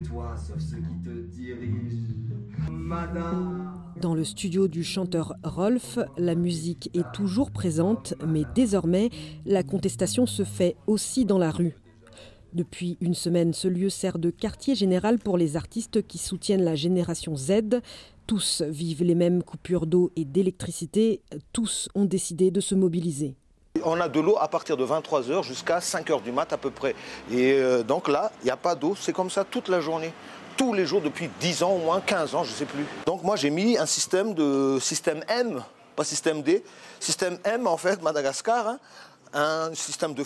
Toi, sauf ceux qui te dirigent, madame. Dans le studio du chanteur Rolf, la musique est toujours présente, mais désormais, la contestation se fait aussi dans la rue. Depuis une semaine, ce lieu sert de quartier général pour les artistes qui soutiennent la génération Z. Tous vivent les mêmes coupures d'eau et d'électricité. Tous ont décidé de se mobiliser. On a de l'eau à partir de 23h jusqu'à 5h du mat à peu près. Et donc là, il n'y a pas d'eau, c'est comme ça toute la journée. Tous les jours depuis 10 ans, au moins 15 ans, je ne sais plus. Donc moi j'ai mis un système M, pas système D. Système M en fait, Madagascar, hein. Un système de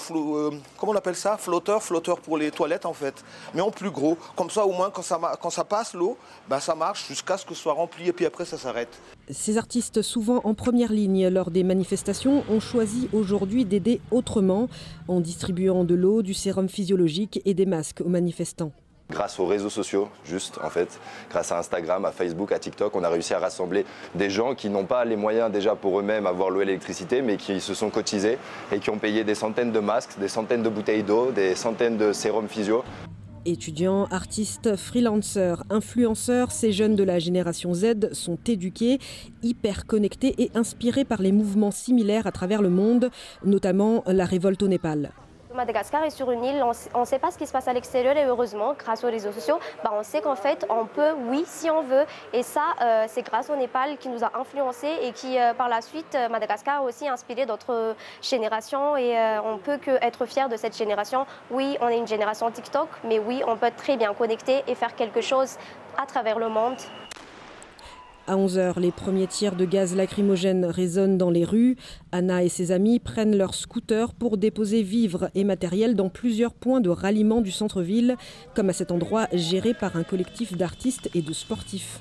comment on appelle ça, flotteur pour les toilettes en fait, mais en plus gros. Comme ça au moins quand ça passe l'eau, ben, ça marche jusqu'à ce que ce soit rempli et puis après ça s'arrête. Ces artistes, souvent en première ligne lors des manifestations, ont choisi aujourd'hui d'aider autrement, en distribuant de l'eau, du sérum physiologique et des masques aux manifestants. Grâce aux réseaux sociaux, juste en fait, grâce à Instagram, à Facebook, à TikTok, on a réussi à rassembler des gens qui n'ont pas les moyens déjà pour eux-mêmes avoir l'eau et l'électricité, mais qui se sont cotisés et qui ont payé des centaines de masques, des centaines de bouteilles d'eau, des centaines de sérums physio. Étudiants, artistes, freelancers, influenceurs, ces jeunes de la génération Z sont éduqués, hyper connectés et inspirés par les mouvements similaires à travers le monde, notamment la révolte au Népal. Madagascar est sur une île, on ne sait pas ce qui se passe à l'extérieur et heureusement, grâce aux réseaux sociaux, on sait qu'en fait on peut, oui, si on veut. Et ça, c'est grâce au Népal qui nous a influencés et qui, par la suite, Madagascar a aussi inspiré d'autres générations et on peut qu'être fier de cette génération. Oui, on est une génération TikTok, mais oui, on peut être très bien connecté et faire quelque chose à travers le monde. À 11h, les premiers tirs de gaz lacrymogène résonnent dans les rues. Anna et ses amis prennent leur scooter pour déposer vivres et matériel dans plusieurs points de ralliement du centre-ville, comme à cet endroit géré par un collectif d'artistes et de sportifs.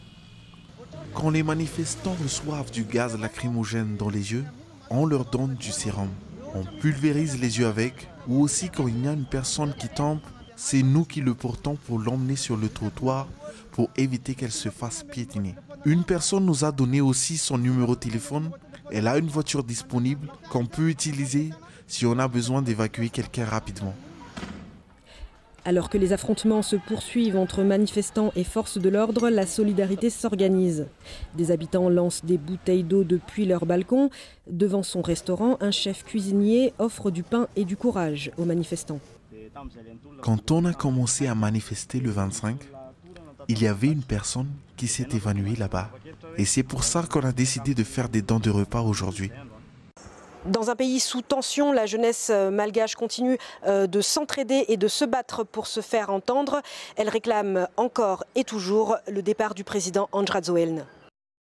Quand les manifestants reçoivent du gaz lacrymogène dans les yeux, on leur donne du sérum. On pulvérise les yeux avec, ou aussi quand il y a une personne qui tombe, c'est nous qui le portons pour l'emmener sur le trottoir pour éviter qu'elle se fasse piétiner. Une personne nous a donné aussi son numéro de téléphone. Elle a une voiture disponible qu'on peut utiliser si on a besoin d'évacuer quelqu'un rapidement. Alors que les affrontements se poursuivent entre manifestants et forces de l'ordre, la solidarité s'organise. Des habitants lancent des bouteilles d'eau depuis leur balcon. Devant son restaurant, un chef cuisinier offre du pain et du courage aux manifestants. Quand on a commencé à manifester le 25, il y avait une personne qui s'est évanouie là-bas. Et c'est pour ça qu'on a décidé de faire des dons de repas aujourd'hui. Dans un pays sous tension, la jeunesse malgache continue de s'entraider et de se battre pour se faire entendre. Elle réclame encore et toujours le départ du président Andry Rajoelina.